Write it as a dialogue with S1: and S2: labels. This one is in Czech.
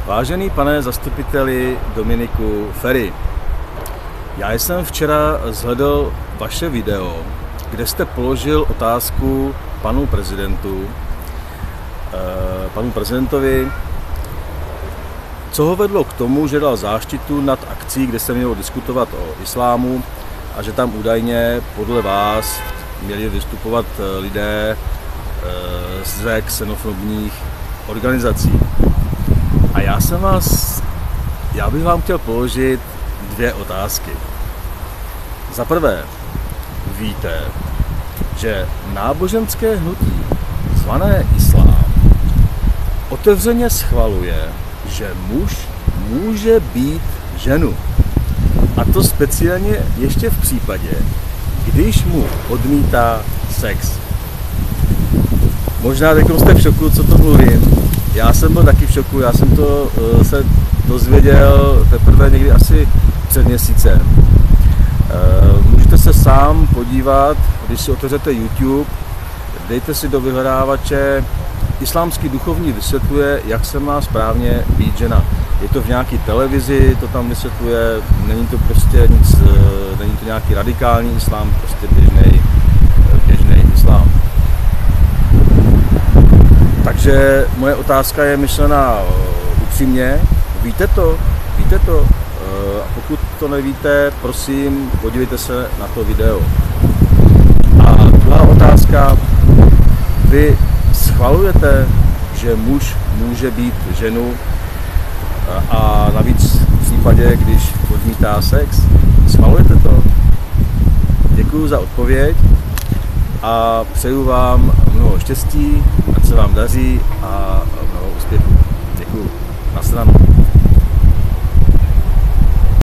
S1: Vážený pane zastupiteli Dominiku Feri, já jsem včera zhlédl vaše video, kde jste položil otázku panu prezidentovi, co ho vedlo k tomu, že dal záštitu nad akcí, kde se mělo diskutovat o islámu a že tam údajně podle vás měli vystupovat lidé ze xenofobních organizací. A já bych vám chtěl položit dvě otázky. Za prvé, víte, že náboženské hnutí zvané islám otevřeně schvaluje, že muž může být ženu. A to speciálně ještě v případě, když mu odmítá sex. Možná teď jste v šoku, co to mluvím. Já jsem byl taky v šoku, já jsem to se dozvěděl teprve někdy asi před měsícem. Můžete se sám podívat, když si otevřete YouTube, dejte si do vyhledávače Islámský duchovní vysvětluje, jak se má správně být žena. Je to v nějaké televizi, to tam vysvětluje, není to prostě nic, není to nějaký radikální islám, prostě běžný islám. Takže moje otázka je myšlená upřímně. Víte to? A pokud to nevíte, prosím, podívejte se na to video. A druhá otázka. Vy schvalujete, že muž může být ženu a navíc v případě, když odmítá sex? Schvalujete to? Děkuju za odpověď a přeju vám mnoho štěstí, ať se vám daří a mnoho úspěchů. Děkuju. Nashledanou.